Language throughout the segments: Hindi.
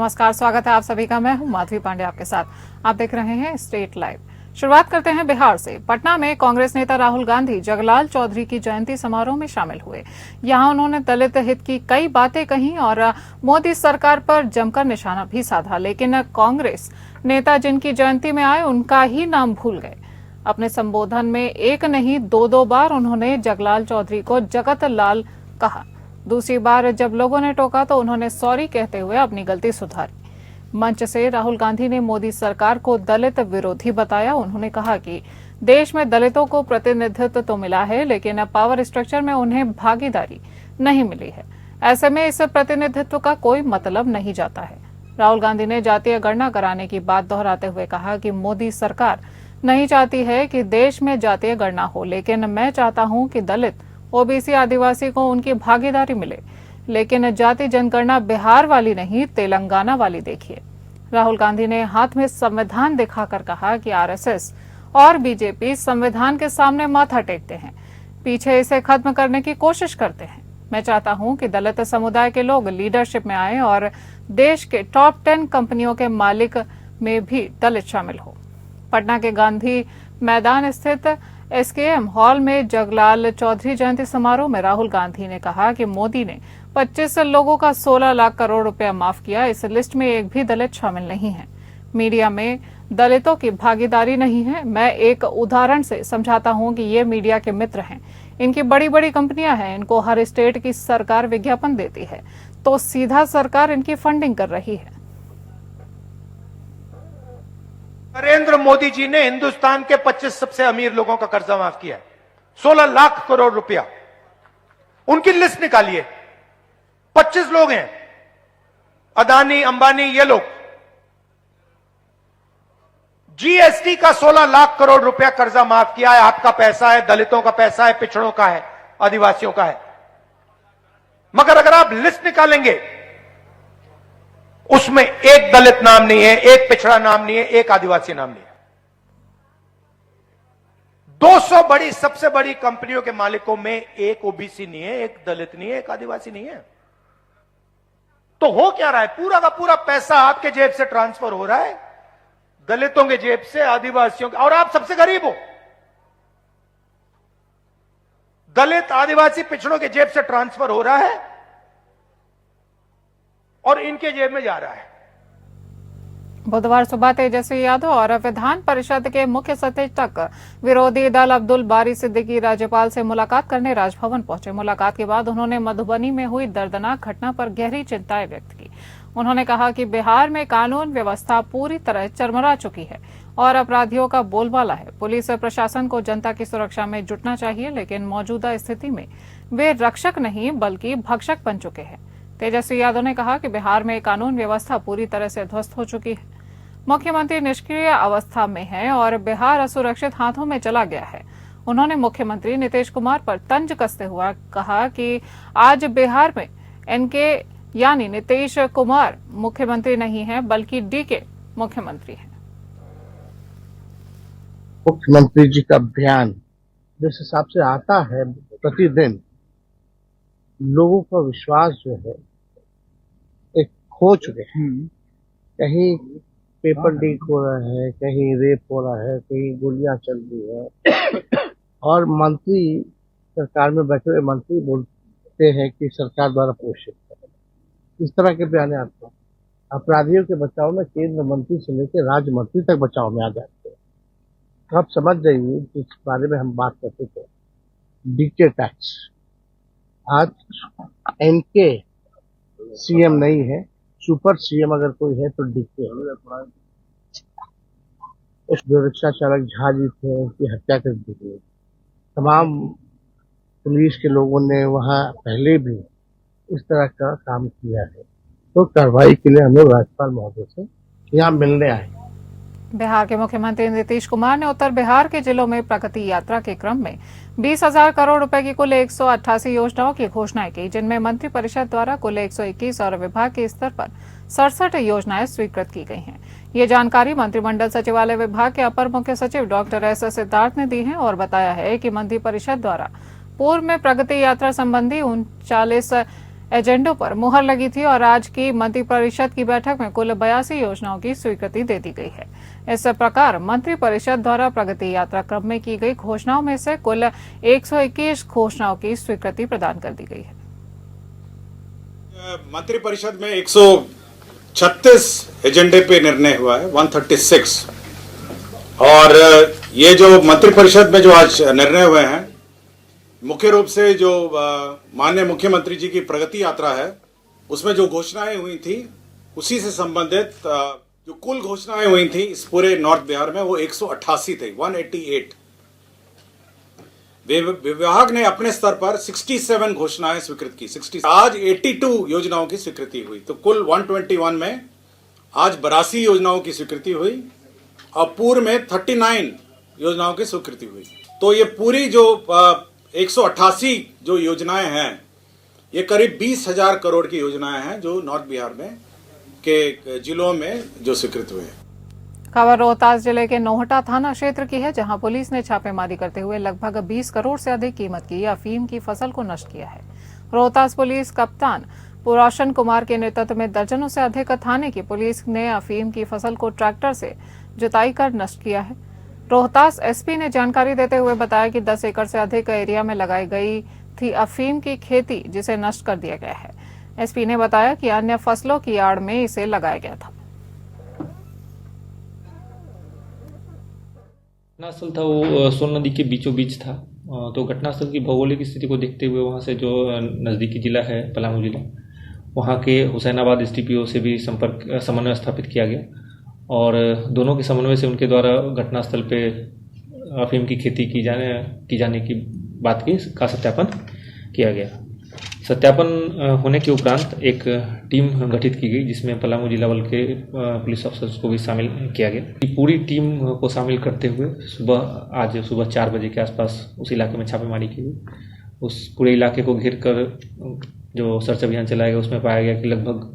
नमस्कार, स्वागत है आप सभी का। मैं हूं माधवी पांडे आपके साथ। आप देख रहे हैं स्टेट लाइव। शुरुआत करते हैं बिहार से। पटना में कांग्रेस नेता राहुल गांधी जगलाल चौधरी की जयंती समारोह में शामिल हुए। यहां उन्होंने दलित हित की कई बातें कही और मोदी सरकार पर जमकर निशाना भी साधा, लेकिन कांग्रेस नेता जिनकी जयंती में आए उनका ही नाम भूल गए। अपने संबोधन में एक नहीं दो बार उन्होंने जगलाल चौधरी को जगत लाल कहा। दूसरी बार जब लोगों ने टोका तो उन्होंने सॉरी कहते हुए अपनी गलती सुधारी। मंच से राहुल गांधी ने मोदी सरकार को दलित विरोधी बताया। उन्होंने कहा कि देश में दलितों को प्रतिनिधित्व तो मिला है, लेकिन पावर स्ट्रक्चर में उन्हें भागीदारी नहीं मिली है। ऐसे में इस प्रतिनिधित्व का कोई मतलब नहीं जाता है। राहुल गांधी ने जातीय गणना कराने की बात दोहराते हुए कहा कि मोदी सरकार नहीं चाहती है कि देश में जातीय गणना हो, लेकिन मैं चाहता हूं कि दलित, ओबीसी, आदिवासी को उनकी भागीदारी मिले। लेकिन जाति जनगणना बिहार वाली नहीं, तेलंगाना वाली देखिए। राहुल गांधी ने हाथ में संविधान दिखाकर कहा कि आरएसएस और बीजेपी संविधान के सामने माथा टेकते हैं, पीछे इसे खत्म करने की कोशिश करते हैं। मैं चाहता हूं कि दलित समुदाय के लोग लीडरशिप में आए और देश के टॉप 10 कंपनियों के मालिक में भी दलित शामिल हो। पटना के गांधी मैदान स्थित एसकेएम हॉल में जगलाल चौधरी जयंती समारोह में राहुल गांधी ने कहा कि मोदी ने 25 लोगों का 16 लाख करोड़ रुपया माफ किया। इस लिस्ट में एक भी दलित शामिल नहीं है। मीडिया में दलितों की भागीदारी नहीं है। मैं एक उदाहरण से समझाता हूं कि ये मीडिया के मित्र हैं। इनकी बड़ी बड़ी कंपनियां हैं। इनको हर स्टेट की सरकार विज्ञापन देती है, तो सीधा सरकार इनकी फंडिंग कर रही है। नरेंद्र मोदी जी ने हिंदुस्तान के 25 सबसे अमीर लोगों का कर्जा माफ किया है, 16 लाख करोड़ रुपया। उनकी लिस्ट निकालिए, 25 लोग हैं, अदानी, अंबानी, ये लोग। जीएसटी का 16 लाख करोड़ रुपया कर्जा माफ किया है। आपका पैसा है, दलितों का पैसा है, पिछड़ों का है, आदिवासियों का है। मगर अगर आप लिस्ट निकालेंगे, उसमें एक दलित नाम नहीं है, एक पिछड़ा नाम नहीं है, एक आदिवासी नाम नहीं है। 200 बड़ी, सबसे बड़ी कंपनियों के मालिकों में एक ओबीसी नहीं है, एक दलित नहीं है, एक आदिवासी नहीं है। तो हो क्या रहा है? पूरा का पूरा पैसा आपके जेब से ट्रांसफर हो रहा है, दलितों के जेब से, आदिवासियों के, और आप सबसे गरीब हो। दलित, आदिवासी, पिछड़ों के जेब से ट्रांसफर हो रहा है और इनके जेब में जा रहा है। बुधवार सुबह तेजस्वी यादव और विधान परिषद के मुख्य सचेतक विरोधी दल अब्दुल बारी सिद्दीकी राज्यपाल से मुलाकात करने राजभवन पहुंचे। मुलाकात के बाद उन्होंने मधुबनी में हुई दर्दनाक घटना पर गहरी चिंताएं व्यक्त की। उन्होंने कहा कि बिहार में कानून व्यवस्था पूरी तरह चरमरा चुकी है और अपराधियों का बोलबाला है। पुलिस प्रशासन को जनता की सुरक्षा में जुटना चाहिए, लेकिन मौजूदा स्थिति में वे रक्षक नहीं बल्कि भक्षक बन चुके हैं। तेजस्वी यादव ने कहा कि बिहार में कानून व्यवस्था पूरी तरह से ध्वस्त हो चुकी है। मुख्यमंत्री निष्क्रिय अवस्था में है और बिहार असुरक्षित हाथों में चला गया है। उन्होंने मुख्यमंत्री नीतीश कुमार पर तंज कसते हुए कहा कि आज बिहार में एनके यानी नीतीश कुमार मुख्यमंत्री नहीं है, बल्कि डीके मुख्यमंत्री है। मुख्यमंत्री जी का बयान जिस हिसाब से आता है, प्रतिदिन लोगों का विश्वास जो है एक खो चुके हैं। कहीं पेपर लीक हो रहा है, कहीं रेप हो रहा है, कहीं गोलियां चल रही है और मंत्री, सरकार में बैठे हुए मंत्री बोलते हैं कि सरकार द्वारा पोषित है। इस तरह के बयान आते हैं। अपराधियों के बचाव में केंद्र मंत्री से लेकर राज्य मंत्री तक बचाव में आ जाते हैं। तो आप समझ जाइए जिस बारे में हम बात करते थे, डीके टैक्स। आज एनके सीएम नहीं है, सुपर सीएम अगर कोई है तो डीके है। जो रिक्शा चालक झा जी थे, उनकी हत्या कर दी गई। तमाम पुलिस के लोगों ने वहां पहले भी इस तरह का काम किया है। तो कार्रवाई के लिए हम लोग राज्यपाल महोदय से यहाँ मिलने आए। बिहार के मुख्यमंत्री नीतीश कुमार ने उत्तर बिहार के जिलों में प्रगति यात्रा के क्रम में 20,000 करोड़ रुपए की कुल 188 योजनाओं की घोषणाएं की, जिनमें मंत्रि परिषद द्वारा कुल 121 और विभाग के स्तर पर 67 योजनाएं स्वीकृत की गई हैं। ये जानकारी मंत्रिमंडल सचिवालय विभाग के अपर मुख्य सचिव डॉक्टर एस सिद्धार्थ ने दी है और बताया है कि मंत्रि परिषद द्वारा पूर्व में प्रगति यात्रा संबंधी 39 एजेंडों पर मुहर लगी थी और आज की मंत्रिपरिषद की बैठक में कुल 82 योजनाओं की स्वीकृति दे दी गई है। इस प्रकार मंत्रिपरिषद द्वारा प्रगति यात्रा क्रम में की गई घोषणाओं में से कुल 121 घोषणाओं की स्वीकृति प्रदान कर दी गई है। मंत्रिपरिषद में 136 एजेंडे पे निर्णय हुआ है, 136। और ये जो मंत्रिपरिषद में जो आज निर्णय हुए हैं, मुख्य रूप से जो माननीय मुख्यमंत्री जी की प्रगति यात्रा है, उसमें जो घोषणाएं हुई थी उसी से संबंधित जो कुल घोषणाएं हुई थी इस पूरे नॉर्थ बिहार में वो 188 थे, 188। विभाग ने अपने स्तर पर 67 घोषणाएं स्वीकृत की, 60। आज 82 योजनाओं की स्वीकृति हुई, तो कुल 121 में आज 82 योजनाओं की स्वीकृति हुई और पूर्व में 39 योजनाओं की स्वीकृति हुई। तो ये पूरी जो 188 जो योजनाएं हैं, ये करीब 20,000 करोड़ की योजनाएं हैं जो नॉर्थ बिहार में के जिलों में जो स्वीकृत हुए हैं। खबर रोहतास जिले के नोहटा थाना क्षेत्र की है, जहां पुलिस ने छापेमारी करते हुए लगभग 20 करोड़ से अधिक कीमत की अफीम की फसल को नष्ट किया है। रोहतास पुलिस कप्तान पुरोशन कुमार के नेतृत्व में दर्जनों से अधिक थाने की पुलिस ने अफीम की फसल को ट्रैक्टर से जुताई कर नष्ट किया है। रोहतास एसपी ने जानकारी देते हुए बताया कि 10 एकड़ से अधिक एरिया में लगाई गई थी अफीम की खेती, जिसे नष्ट कर दिया गया है। एसपी ने बताया कि अन्य फसलों की आड़ में इसे लगाया गया था। घटनास्थल था वो सोन नदी के बीचों बीच था। तो घटनास्थल की भौगोलिक स्थिति को देखते हुए वहाँ से जो नज़दीकी जिला है पलामू जिला, वहाँ के हुसैनाबाद एसडीपीओ से भी समन्वय स्थापित किया गया और दोनों के समन्वय से उनके द्वारा घटनास्थल पे अफीम की खेती की जाने की बात का सत्यापन किया गया। सत्यापन होने के उपरांत एक टीम गठित की गई, जिसमें पलामू जिला बल के पुलिस अफसर्स को भी शामिल किया गया। पूरी टीम को शामिल करते हुए आज सुबह 4 बजे के आसपास उस इलाके में छापेमारी की गई। उस पूरे इलाके को घेर कर जो सर्च अभियान चलाया गया, उसमें पाया गया कि लगभग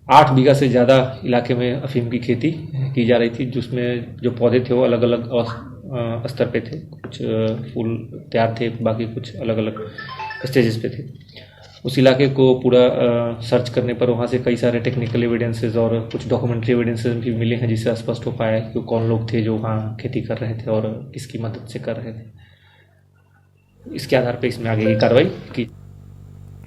8 बीघा से ज़्यादा इलाके में अफीम की खेती की जा रही थी, जिसमें जो पौधे थे वो अलग अलग स्तर पे थे। कुछ फूल तैयार थे, बाकी कुछ अलग अलग स्टेजेस पे थे। उस इलाके को पूरा सर्च करने पर वहाँ से कई सारे टेक्निकल एविडेंसेस और कुछ डॉक्यूमेंट्री एविडेंसेस भी मिले हैं, जिससे स्पष्ट हो पाया कि कौन लोग थे जो वहाँ खेती कर रहे थे और किसकी मदद से कर रहे थे। इसके आधार पर इसमें आगे की कार्रवाई की।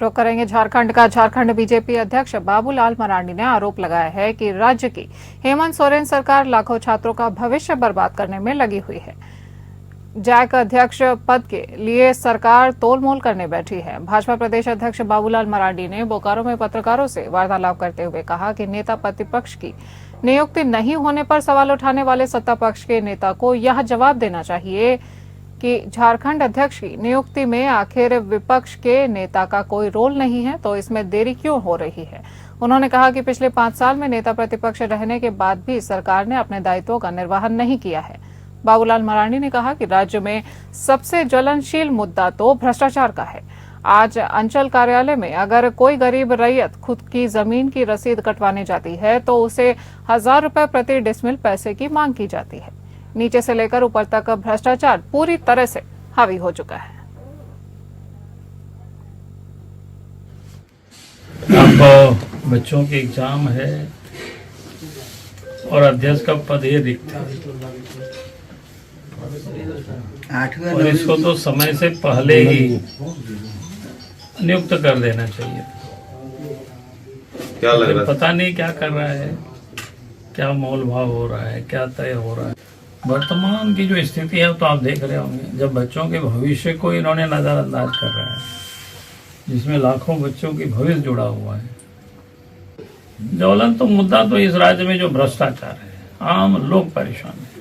रुक करेंगे झारखंड का। झारखंड बीजेपी अध्यक्ष बाबूलाल मरांडी ने आरोप लगाया है कि राज्य की हेमंत सोरेन सरकार लाखों छात्रों का भविष्य बर्बाद करने में लगी हुई है। जैक अध्यक्ष पद के लिए सरकार तोलमोल करने बैठी है। भाजपा प्रदेश अध्यक्ष बाबूलाल मरांडी ने बोकारो में पत्रकारों से वार्तालाप करते हुए कहा कि नेता प्रतिपक्ष की नियुक्ति नहीं होने पर सवाल उठाने वाले सत्ता पक्ष के नेता को यह जवाब देना चाहिए कि झारखंड अध्यक्ष की नियुक्ति में आखिर विपक्ष के नेता का कोई रोल नहीं है, तो इसमें देरी क्यों हो रही है। उन्होंने कहा कि पिछले 5 साल में नेता प्रतिपक्ष रहने के बाद भी सरकार ने अपने दायित्वों का निर्वहन नहीं किया है। बाबूलाल मरांडी ने कहा कि राज्य में सबसे ज्वलनशील मुद्दा तो भ्रष्टाचार का है। आज अंचल कार्यालय में अगर कोई गरीब रैयत खुद की जमीन की रसीद कटवाने जाती है तो उसे 1000 रुपए प्रति डिसमिल पैसे की मांग की जाती है। नीचे से लेकर ऊपर तक भ्रष्टाचार पूरी तरह से हावी हो चुका है। अब बच्चों के एग्जाम है और अध्यक्ष का पद ये रिक्त है और इसको तो समय से पहले ही नियुक्त कर देना चाहिए। क्या लग रहा है? पता नहीं क्या कर रहा है, क्या मोल भाव हो रहा है, क्या तय हो रहा है। वर्तमान की जो स्थिति है तो आप देख रहे होंगे, जब बच्चों के भविष्य को इन्होंने नजरअंदाज कर रहा है, जिसमें लाखों बच्चों की भविष्य जुड़ा हुआ है। ज्वलंत तो मुद्दा तो इस राज्य में जो भ्रष्टाचार है, आम लोग परेशान है।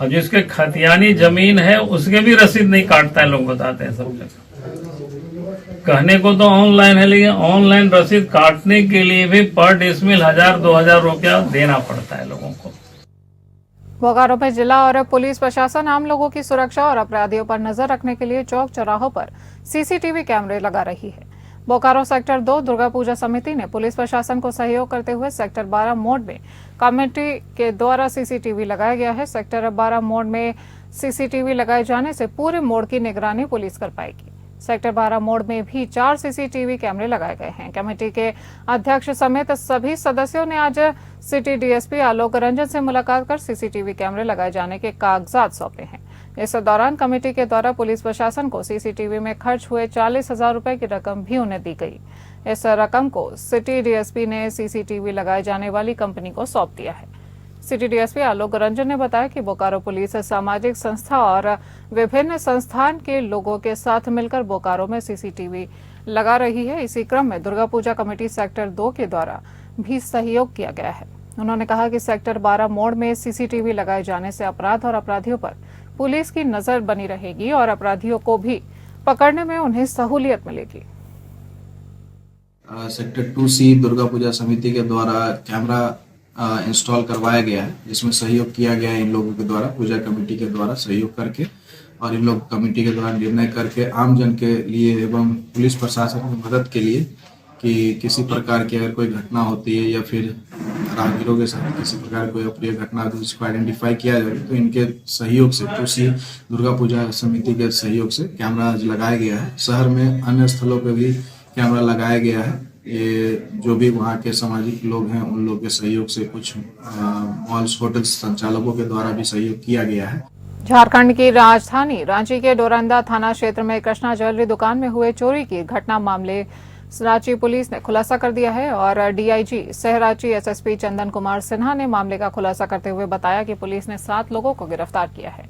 अब जिसके खतियानी जमीन है उसके भी रसीद नहीं काटता है, लोग बताते हैं सब जगह। कहने को तो ऑनलाइन है, लेकिन ऑनलाइन रसीद काटने के लिए भी पर डिसमिल 1000-2000 रुपया देना पड़ता है लोगों को। बोकारो में जिला और पुलिस प्रशासन आम लोगों की सुरक्षा और अपराधियों पर नजर रखने के लिए चौक चौराहों पर सीसीटीवी कैमरे लगा रही है। बोकारो सेक्टर 2 दुर्गा पूजा समिति ने पुलिस प्रशासन को सहयोग करते हुए सेक्टर 12 मोड़ में कमेटी के द्वारा सीसीटीवी लगाया गया है। सेक्टर 12 मोड़ में सीसीटीवी लगाए जाने से पूरे मोड़ की निगरानी पुलिस कर पाएगी। सेक्टर 12 मोड़ में भी 4 सीसीटीवी कैमरे लगाए गए हैं। कमेटी के अध्यक्ष समेत सभी सदस्यों ने आज सिटी डीएसपी आलोक रंजन से मुलाकात कर सीसीटीवी कैमरे लगाए जाने के कागजात सौंपे हैं। इस दौरान कमेटी के द्वारा पुलिस प्रशासन को सीसीटीवी में खर्च हुए 40,000 रुपए की रकम भी उन्हें दी गई। इस रकम को सिटी डीएसपी ने सीसीटीवी लगाए जाने वाली कंपनी को सौंप दिया है। सिटी डीएसपी आलोक रंजन ने बताया कि बोकारो पुलिस सामाजिक संस्था और विभिन्न संस्थान के लोगों के साथ मिलकर बोकारो में सीसीटीवी लगा रही है। इसी क्रम में दुर्गा पूजा कमेटी सेक्टर 2 के द्वारा भी सहयोग किया गया है। उन्होंने कहा कि सेक्टर 12 मोड़ में सीसीटीवी लगाए जाने से अपराध और अपराधियों पर पुलिस की नजर बनी रहेगी और अपराधियों को भी पकड़ने में उन्हें सहूलियत मिलेगी। सेक्टर 2C दुर्गा पूजा समिति के द्वारा कैमरा इंस्टॉल करवाया गया है, जिसमें सहयोग किया गया है इन लोगों के द्वारा, पूजा कमेटी के द्वारा सहयोग करके, और इन लोग कमेटी के द्वारा निर्णय करके आम जन के लिए एवं पुलिस प्रशासन की मदद के लिए कि किसी प्रकार की अगर कोई घटना होती है या फिर राहगीरों के साथ किसी प्रकार कोई अप्रिय घटना होती है जिसको आइडेंटिफाई किया जाए, तो इनके सहयोग से 2C दुर्गा पूजा समिति के सहयोग से कैमरा लगाया गया है। शहर में अन्य स्थलों पर भी कैमरा लगाया गया है। ये जो भी वहाँ के सामाजिक लोग हैं उन लोगों के सहयोग से कुछ मॉल्स होटल संचालकों के द्वारा भी सहयोग किया गया है। झारखंड की राजधानी रांची के डोरंदा थाना क्षेत्र में कृष्णा ज्वेलरी दुकान में हुए चोरी की घटना मामले रांची पुलिस ने खुलासा कर दिया है और डीआईजी सह रांची एसएसपी चंदन कुमार सिन्हा ने मामले का खुलासा करते हुए बताया कि पुलिस ने 7 लोगों को गिरफ्तार किया है।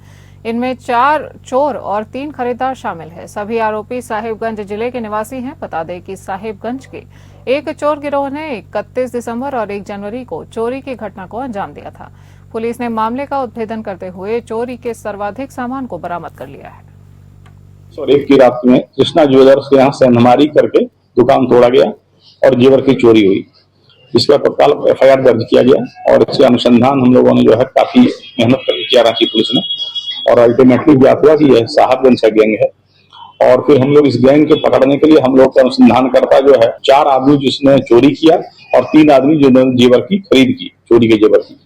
इनमें 4 चोर और 3 खरीदार शामिल है। सभी आरोपी साहिबगंज जिले के निवासी हैं। बता दें कि साहिबगंज के एक चोर गिरोह ने 31 दिसंबर और 1 जनवरी को चोरी की घटना को अंजाम दिया था। पुलिस ने मामले का उद्भेदन करते हुए चोरी के सर्वाधिक सामान को बरामद कर लिया है। और 1 की रात में कृष्णा ज्वेलर्स के यहाँ सेंधमारी करके दुकान तोड़ा गया और जेवर की चोरी हुई। इसका तत्काल एफआईआर दर्ज किया गया और इसके अनुसंधान हम लोगों ने जो है काफी मेहनत करके किया रांची पुलिस ने, और अल्टीमेटली ज्ञात हुआ कि यह साहबगंज का गैंग है। और फिर हम लोग इस गैंग के पकड़ने के लिए हम लोग का अनुसंधान करता जो है 4 आदमी जिसने चोरी किया और 3 आदमी जिन्होंने जेवर की खरीद की, चोरी के जेवर की।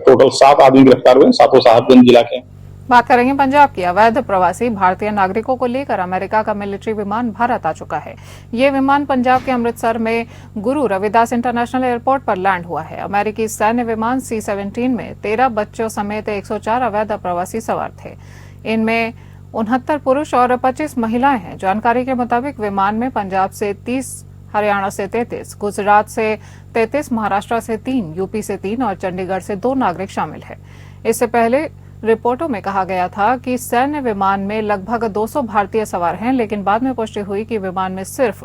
टोटल 7 आदमी गिरफ्तार हुए, 7 साहबगंज जिला के। बात करेंगे पंजाब की। अवैध प्रवासी भारतीय नागरिकों को लेकर अमेरिका का मिलिट्री विमान भारत आ चुका है। ये विमान पंजाब के अमृतसर में गुरु रविदास इंटरनेशनल एयरपोर्ट पर लैंड हुआ है। अमेरिकी सैन्य विमान C-17 में 13 बच्चों समेत 104 अवैध प्रवासी सवार थे। इनमें 69 पुरुष और 25 महिलाएं हैं। जानकारी के मुताबिक विमान में पंजाब से 30, हरियाणा से 33, गुजरात से 33, महाराष्ट्र से 3, यूपी से 3 और चंडीगढ़ से 2 नागरिक शामिल है। इससे पहले रिपोर्टों में कहा गया था कि सैन्य विमान में लगभग 200 भारतीय सवार हैं, लेकिन बाद में पुष्टि हुई कि विमान में सिर्फ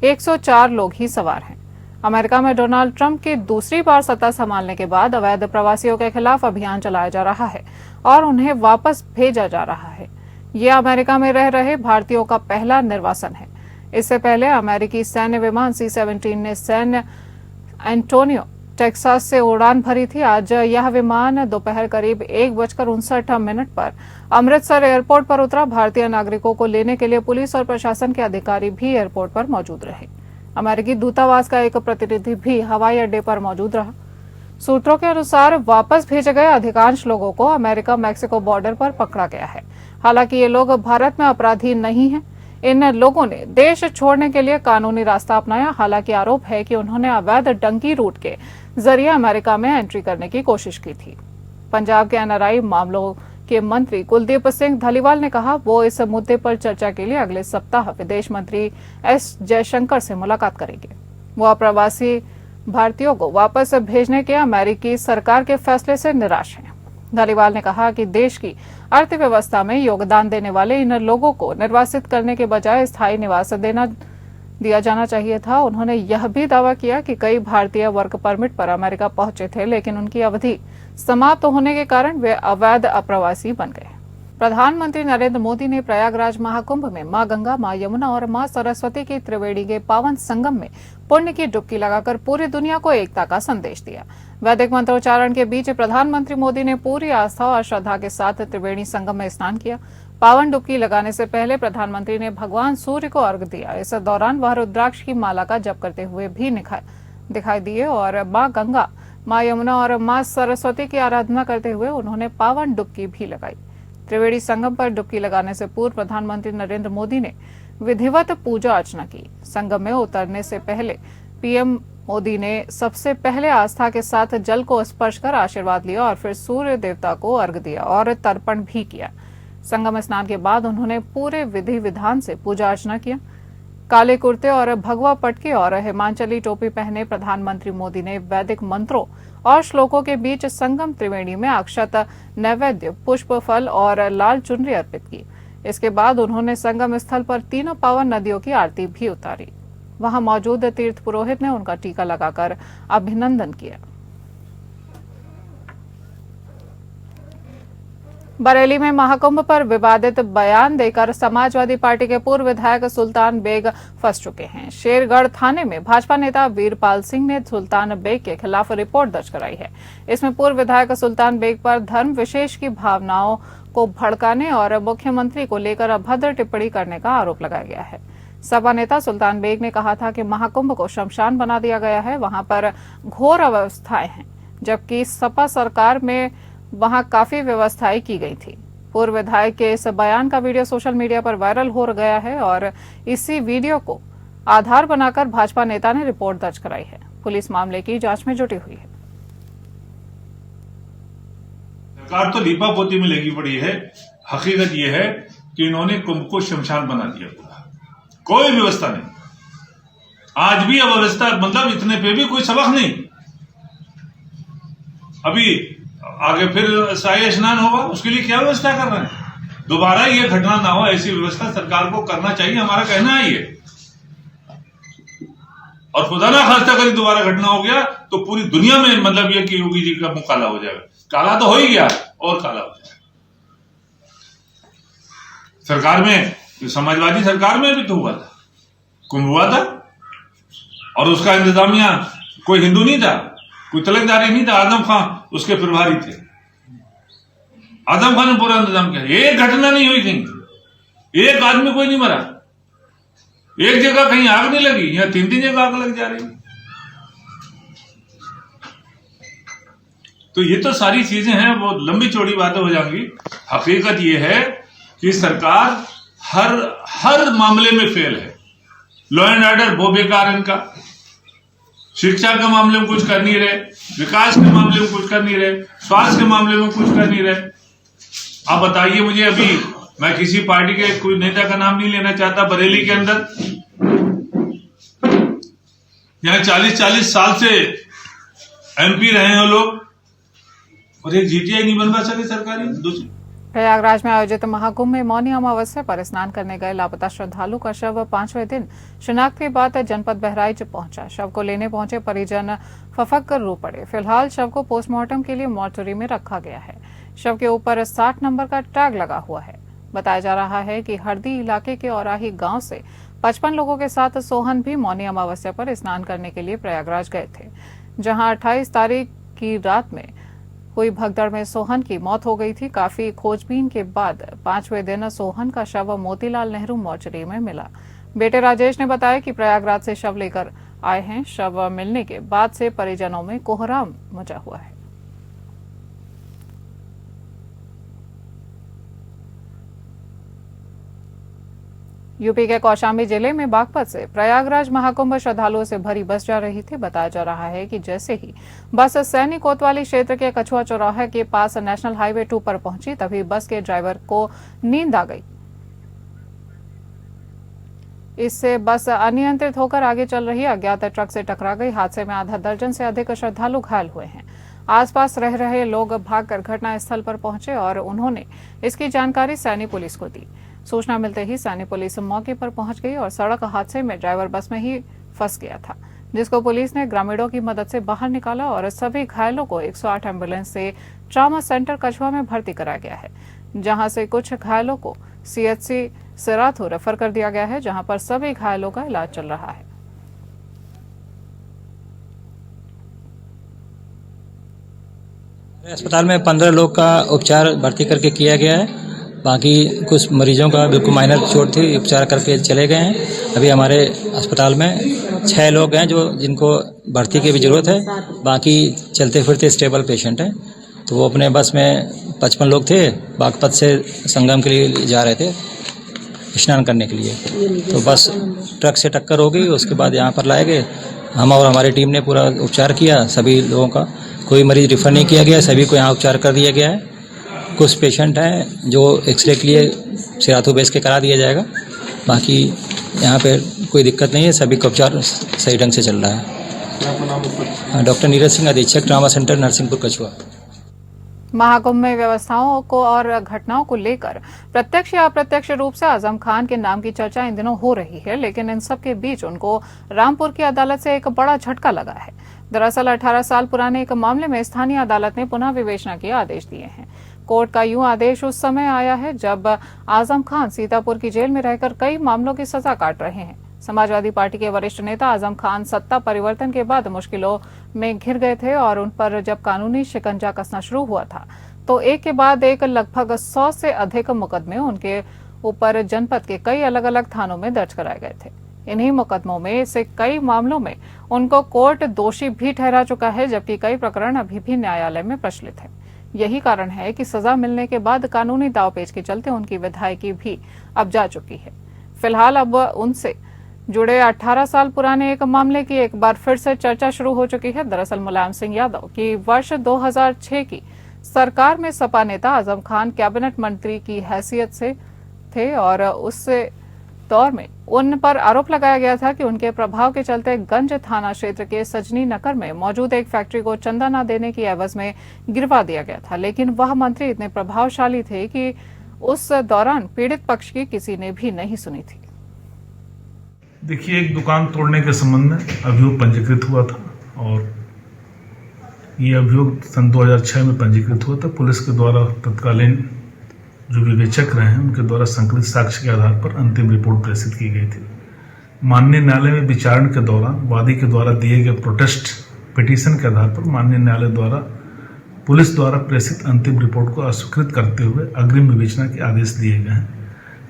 104 लोग ही सवार हैं। अमेरिका में डोनाल्ड ट्रंप की दूसरी बार सत्ता संभालने के बाद अवैध प्रवासियों के खिलाफ अभियान चलाया जा रहा है और उन्हें वापस भेजा जा रहा है। ये अमेरिका में रह रहे भारतीयों का पहला निर्वासन है। इससे पहले अमेरिकी सैन्य विमान C-17 ने सैन एंटोनियो टेक्सास से उड़ान भरी थी। आज यह विमान दोपहर करीब 1:59 पर अमृतसर एयरपोर्ट पर उतरा। भारतीय नागरिकों को लेने के लिए पुलिस और प्रशासन के अधिकारी भी एयरपोर्ट पर मौजूद रहे। अमेरिकी दूतावास का एक प्रतिनिधि भी हवाई अड्डे पर मौजूद रहा। सूत्रों के अनुसार वापस भेजे गए अधिकांश लोगों को अमेरिका मैक्सिको बॉर्डर पर पकड़ा गया है। हालांकि ये लोग भारत में अपराधी नहीं हैं। इन लोगों ने देश छोड़ने के लिए कानूनी रास्ता अपनाया। हालांकि आरोप है कि उन्होंने अवैध डंकी रूट के जरिए अमेरिका में एंट्री करने की कोशिश की थी। पंजाब के एनआरआई मामलों के मंत्री कुलदीप सिंह धलीवाल ने कहा वो इस मुद्दे पर चर्चा के लिए अगले सप्ताह विदेश मंत्री एस जयशंकर से मुलाकात करेंगे। वो अप्रवासी भारतीयों को वापस भेजने के अमेरिकी सरकार के फैसले से निराश हैं। धलीवाल ने कहा कि देश की अर्थव्यवस्था में योगदान देने वाले इन लोगों को निर्वासित करने के बजाय स्थायी निवास दिया जाना चाहिए था। उन्होंने यह भी दावा किया कि कई भारतीय वर्क परमिट पर अमेरिका पहुंचे थे, लेकिन उनकी अवधि समाप्त होने के कारण वे अवैध अप्रवासी बन गए। प्रधानमंत्री नरेंद्र मोदी ने प्रयागराज महाकुंभ में मां गंगा, मां यमुना और मां सरस्वती की त्रिवेणी के पावन संगम में पुण्य की डुबकी लगाकर पूरी दुनिया को एकता का संदेश दिया। वैदिक मंत्रोच्चारण के बीच प्रधानमंत्री मोदी ने पूरी आस्था और श्रद्धा के साथ त्रिवेणी संगम में स्नान किया। पावन डुबकी लगाने से पहले प्रधानमंत्री ने भगवान सूर्य को अर्घ्य दिया। इस दौरान वह रुद्राक्ष की माला का जप करते हुए भी दिखाई दिए और मां गंगा, मां यमुना और मां सरस्वती की आराधना करते हुए उन्होंने पावन डुबकी भी लगाई। त्रिवेणी संगम पर डुबकी लगाने से पूर्व प्रधानमंत्री नरेंद्र मोदी ने विधिवत पूजा अर्चना की। संगम में उतरने से पहले पीएम मोदी ने सबसे पहले आस्था के साथ जल को स्पर्श कर आशीर्वाद लिया और फिर सूर्य देवता को अर्घ्य दिया और तर्पण भी किया। संगम स्नान के बाद उन्होंने पूरे विधि विधान से पूजा अर्चना किया। काले कुर्ते और भगवा पटके और हिमाचली टोपी पहने प्रधानमंत्री मोदी ने वैदिक मंत्रों और श्लोकों के बीच संगम त्रिवेणी में अक्षत, नैवेद्य, पुष्प, फल और लाल चुनरी अर्पित की। इसके बाद उन्होंने संगम स्थल पर तीनों पावन नदियों की आरती भी उतारी। वहां मौजूद तीर्थ पुरोहित ने उनका टीका लगाकर अभिनंदन किया। बरेली में महाकुंभ पर विवादित बयान देकर समाजवादी पार्टी के पूर्व विधायक सुल्तान बेग फंस चुके हैं। शेरगढ़ थाने में भाजपा नेता वीरपाल सिंह ने सुल्तान बेग के खिलाफ रिपोर्ट दर्ज कराई है। इसमें पूर्व विधायक सुल्तान बेग पर धर्म विशेष की भावनाओं को भड़काने और मुख्यमंत्री को लेकर अभद्र टिप्पणी करने का आरोप लगाया गया है। सपा नेता सुल्तान बेग ने कहा था कि महाकुंभ को शमशान बना दिया गया है, वहां पर घोर अव्यवस्थाएं हैं, जबकि सपा सरकार में वहां काफी व्यवस्थाएं की गई थी। पूर्व विधायक के इस बयान का वीडियो सोशल मीडिया पर वायरल हो गया है और इसी वीडियो को आधार बनाकर भाजपा नेता ने रिपोर्ट दर्ज कराई है। पुलिस मामले की जांच में जुटी हुई है। सरकार तो लीपा पोती में लगी पड़ी है। हकीकत यह है कि इन्होंने कुंभ को शमशान बना दिया, पूरा कोई व्यवस्था नहीं। आज भी अव्यवस्था, मतलब इतने पे भी कोई सबक नहीं। अभी आगे फिर शाही स्नान होगा, उसके लिए क्या व्यवस्था कर रहे हैं? दोबारा ये घटना ना हो, ऐसी व्यवस्था सरकार को करना चाहिए, हमारा कहना है ये। और खुदा ना खास्ता करी दोबारा घटना हो गया तो पूरी दुनिया में मतलब ये कि योगी जी का मुंह काला हो जाएगा। काला तो हो ही गया और काला हो जाएगा। सरकार में, समाजवादी सरकार में भी तो हुआ था, कुंभ हुआ था और उसका इंतजामिया कोई हिंदू नहीं था, कोई तलकदारी नहीं था। आजम खान उसके प्रभारी थे। आजम खान ने पूरा इंतजाम किया। एक घटना नहीं हुई कहीं, एक आदमी कोई नहीं मरा, एक जगह कहीं आग नहीं लगी, यहाँ 3-3 जगह आग लग जा रही। तो ये तो सारी चीजें हैं, वो लंबी चौड़ी बातें हो जाएंगी। हकीकत ये है कि सरकार हर मामले में फेल है। लॉ एंड ऑर्डर वो बेकार इनका, शिक्षा के मामले में कुछ कर नहीं रहे, विकास के मामले में कुछ कर नहीं रहे, स्वास्थ्य के मामले में कुछ कर नहीं रहे। आप बताइए मुझे, अभी मैं किसी पार्टी के कोई नेता का नाम नहीं लेना चाहता, बरेली के अंदर यहाँ 40-40 साल से एमपी रहे हैं लोग और एक जीटीआई नहीं बनवा सके सरकारी। दूसरी प्रयागराज में आयोजित महाकुंभ में मौनी अमावस्या पर स्नान करने गए लापता श्रद्धालु का शव 5वें दिन शिनाख्त के बाद जनपद बहराइच पहुंचा। शव को लेने पहुंचे परिजन फफक कर रो पड़े। फिलहाल शव को पोस्टमार्टम के लिए मॉर्चरी में रखा गया है। शव के ऊपर 60 नंबर का टैग लगा हुआ है। बताया जा रहा है कि हरदी इलाके के औराही गांव से 55 लोगों के साथ सोहन भी मौनी अमावस्या पर स्नान करने के लिए प्रयागराज गए थे, जहां 28 तारीख की रात में हुई भगदड़ में सोहन की मौत हो गई थी। काफी खोजबीन के बाद 5वें दिन सोहन का शव मोतीलाल नेहरू मॉर्चरी में मिला। बेटे राजेश ने बताया कि प्रयागराज से शव लेकर आए हैं। शव मिलने के बाद से परिजनों में कोहराम मचा हुआ है। यूपी के कौशाम्बी जिले में बागपत से प्रयागराज महाकुंभ श्रद्धालुओं से भरी बस जा रही थी। बताया जा रहा है कि जैसे ही बस सैनी कोतवाली क्षेत्र के कछुआ चौराहे के पास नेशनल हाईवे 2 पर पहुंची, तभी बस के ड्राइवर को नींद आ गई। इससे बस अनियंत्रित होकर आगे चल रही अज्ञात ट्रक से टकरा गई। हादसे में आधा दर्जन से अधिक श्रद्धालु घायल हुए हैं। आसपास रह रहे लोग भागकर घटनास्थल पर पहुंचे और उन्होंने इसकी जानकारी सैनी पुलिस को दी। सूचना मिलते ही सैनी पुलिस मौके पर पहुंच गई और सड़क हादसे में ड्राइवर बस में ही फंस गया था, जिसको पुलिस ने ग्रामीणों की मदद से बाहर निकाला और सभी घायलों को 108 एम्बुलेंस से ट्रॉमा सेंटर कछुआ में भर्ती कराया गया है, जहां से कुछ घायलों को सीएचसी सिराथू रेफर कर दिया गया है, जहां पर सभी घायलों का इलाज चल रहा है। अस्पताल में 15 लोग का उपचार भर्ती करके किया गया है। बाकी कुछ मरीजों का बिल्कुल माइनर चोट थी, उपचार करके चले गए हैं। अभी हमारे अस्पताल में 6 लोग हैं जिनको भर्ती की भी जरूरत है। बाकी चलते फिरते स्टेबल पेशेंट हैं। तो वो अपने बस में 55 लोग थे, बागपत से संगम के लिए जा रहे थे। स्नान करने के लिए। तो बस ट्रक से टक्कर हो गई, उसके बाद यहाँ पर लाए गए। हम और हमारी टीम ने पूरा उपचार किया सभी लोगों का, कोई मरीज रेफर नहीं किया गया, सभी को यहाँ उपचार कर दिया गया है। कुछ पेशेंट हैं जो एक्सरे के लिए सिराथू बेस के करा दिया जाएगा, बाकी यहाँ पे कोई दिक्कत नहीं है, सभी का उपचार सही ढंग से चल रहा है। डॉक्टर नीरज सिंह, अधीक्षक ट्रामा सेंटर नरसिंहपुर कछुआ। महाकुंभ में व्यवस्थाओं को और घटनाओं को लेकर प्रत्यक्ष या अप्रत्यक्ष रूप से आजम खान के नाम की चर्चा इन दिनों हो रही है, लेकिन इन सब के बीच उनको रामपुर की अदालत से एक बड़ा झटका लगा है। दरअसल 18 साल पुराने एक मामले में स्थानीय अदालत ने पुनः विवेचना के आदेश दिए हैं। कोर्ट का यूं आदेश उस समय आया है जब आजम खान सीतापुर की जेल में रहकर कई मामलों की सजा काट रहे हैं। समाजवादी पार्टी के वरिष्ठ नेता आजम खान सत्ता परिवर्तन के बाद मुश्किलों में घिर गए थे और उन पर जब कानूनी शिकंजा कसना शुरू हुआ था तो एक के बाद एक लगभग 100 से अधिक मुकदमे उनके ऊपर जनपद के कई अलग अलग थानों में दर्ज कराए गए थे। इन्हीं मुकदमों में से कई मामलों में उनको कोर्ट दोषी भी ठहरा चुका है, जबकि कई प्रकरण अभी भी न्यायालय में प्रचलित है। यही कारण है कि सजा मिलने के बाद कानूनी दावपेच के चलते उनकी विधायकी भी अब जा चुकी है। फिलहाल अब उनसे जुड़े 18 साल पुराने एक मामले की एक बार फिर से चर्चा शुरू हो चुकी है। दरअसल मुलायम सिंह यादव की वर्ष 2006 की सरकार में सपा नेता आजम खान कैबिनेट मंत्री की हैसियत से थे और उस दौर में उन पर आरोप लगाया गया था कि उनके प्रभाव के चलते गंज थाना क्षेत्र के सजनी नगर में मौजूद एक फैक्ट्री को चंदा न देने की एवज में गिरवा दिया गया था, लेकिन वह मंत्री इतने प्रभावशाली थे कि उस दौरान पीड़ित पक्ष की किसी ने भी नहीं सुनी थी। देखिए, एक दुकान तोड़ने के संबंध में अभियोग पंजीकृत हुआ था और ये अभियोग सन 2006 में पंजीकृत हुआ था। पुलिस के द्वारा तत्कालीन जो विवेचक रहे हैं उनके द्वारा संकलित साक्ष्य के आधार पर अंतिम रिपोर्ट प्रेषित की गई थी। माननीय न्यायालय में विचारण के दौरान वादी के द्वारा दिए गए प्रोटेस्ट पिटीशन के आधार पर माननीय न्यायालय द्वारा पुलिस द्वारा प्रेषित अंतिम रिपोर्ट को अस्वीकृत करते हुए अग्रिम विवेचना के आदेश दिए गए हैं।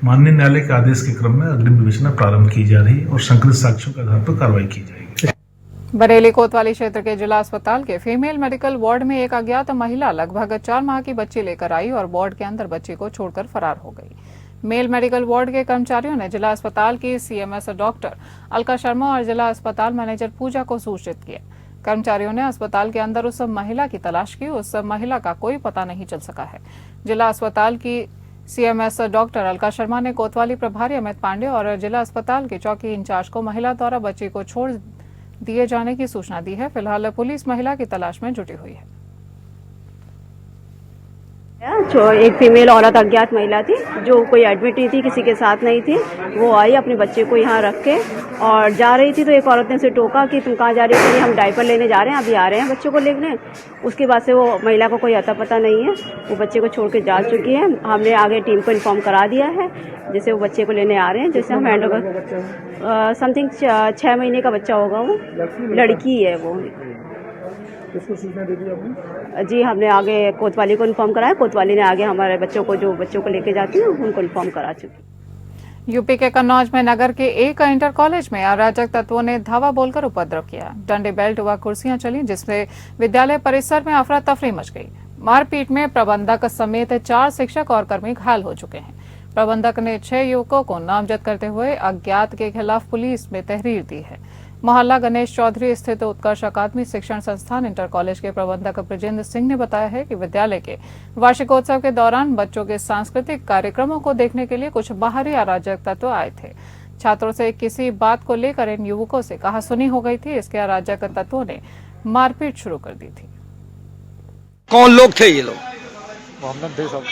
माननीय न्यायालय के आदेश के क्रम में अग्रिम विवेचना प्रारंभ की जा रही है और संकलित साक्ष्यों के आधार पर कार्रवाई की जाएगी। बरेली कोतवाली क्षेत्र के जिला अस्पताल के फीमेल मेडिकल वार्ड में एक अज्ञात महिला लगभग 4 माह की बच्ची लेकर आई और वार्ड के अंदर बच्ची को छोड़कर फरार हो गई। मेल मेडिकल वार्ड के कर्मचारियों ने जिला अस्पताल की सीएमएस डॉक्टर अलका शर्मा और जिला अस्पताल मैनेजर पूजा को सूचित किया। कर्मचारियों ने अस्पताल के अंदर उस महिला की तलाश की, उस महिला का कोई पता नहीं चल सका है। जिला अस्पताल की सीएमएस डॉक्टर अलका शर्मा ने कोतवाली प्रभारी अमित पांडे और जिला अस्पताल के चौकी इंचार्ज को महिला द्वारा बच्ची को छोड़ दिए जाने की सूचना दी है। फिलहाल पुलिस महिला की तलाश में जुटी हुई है। जो एक फीमेल औरत अज्ञात महिला थी जो कोई एडमिट नहीं थी, किसी के साथ नहीं थी, वो आई अपने बच्चे को यहाँ रख के और जा रही थी तो एक औरत ने उसे टोका कि तुम कहाँ जा रही हो? हम डायपर लेने जा रहे हैं, अभी आ रहे हैं बच्चों को लेने। उसके बाद से वो महिला को कोई अता पता नहीं है, वो बच्चे को छोड़ के जा चुकी है। हमने आगे टीम को इन्फॉर्म करा दिया है, जैसे वो बच्चे को लेने आ रहे हैं, जैसे हम हैंड ओवर समथिंग 6 महीने का बच्चा होगा, वो लड़की है वो। किसको सूचना दे दी आपने? जी हमने आगे कोतवाली को इन्फॉर्म कराया, कोतवाली ने आगे हमारे बच्चों को जो बच्चों को लेके जाती है उनको इन्फॉर्म करा चुकी। यूपी के कन्नौज में नगर के एक इंटर कॉलेज में अराजक तत्वों ने धावा बोलकर उपद्रव किया। डंडे बेल्ट व कुर्सियां चली, जिससे विद्यालय परिसर में अफरा तफरी मच गई। मारपीट में प्रबंधक समेत 4 शिक्षक और कर्मी घायल हो चुके हैं। प्रबंधक ने 6 युवकों को नामजद करते हुए अज्ञात के खिलाफ पुलिस में तहरीर दी है। मोहल्ला गणेश चौधरी स्थित उत्कर्ष अकादमी शिक्षण संस्थान इंटर कॉलेज के प्रबंधक ब्रजेंद्र सिंह ने बताया है कि विद्यालय के वार्षिकोत्सव के दौरान बच्चों के सांस्कृतिक कार्यक्रमों को देखने के लिए कुछ बाहरी अराजक तत्व आए थे। छात्रों से किसी बात को लेकर इन युवकों से कहासुनी हो गई थी। इसके अराजक तत्वों ने मारपीट शुरू कर दी थी। कौन लोग थे ये लोग? मोहम्मद थे सब।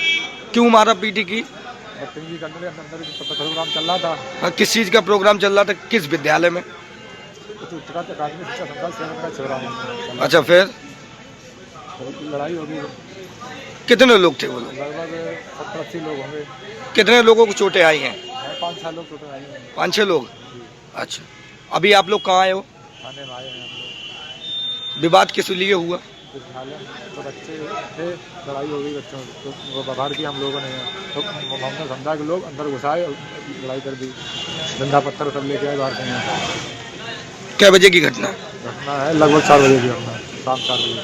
क्यों मारा पीटी की? बदतमीजी करने के अंदर प्रोग्राम चल रहा था। किस चीज का प्रोग्राम चल रहा था? किस विद्यालय में? अच्छा, फिर लड़ाई होगी। कितने लोग थे वो लोग? लगभग 70-80 लोग होंगे। कितने लोगों को चोटें आई हैं? 5-6 लोग चोटें आई हैं। 5-6 लोग। अच्छा, अभी आप लोग कहाँ आए हो? थाने में आए हैं हम लोग। विवाद किस लिए हुआ? तो बच्चे थे, लड़ाई हो गई बच्चों तो वो बाहर की हम लोगों ने तो हमने समझा कि लोग अंदर घुसाए और लड़ाई कर दी। डंडा पत्थर सब लेके आए बाहर से। क्या बजे की घटना है? लगभग 4 बजे की घटना, शाम 4 बजे।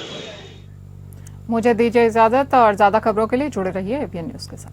मुझे दीजिए इजाजत और ज्यादा खबरों के लिए जुड़े रहिए एबीएन न्यूज के साथ।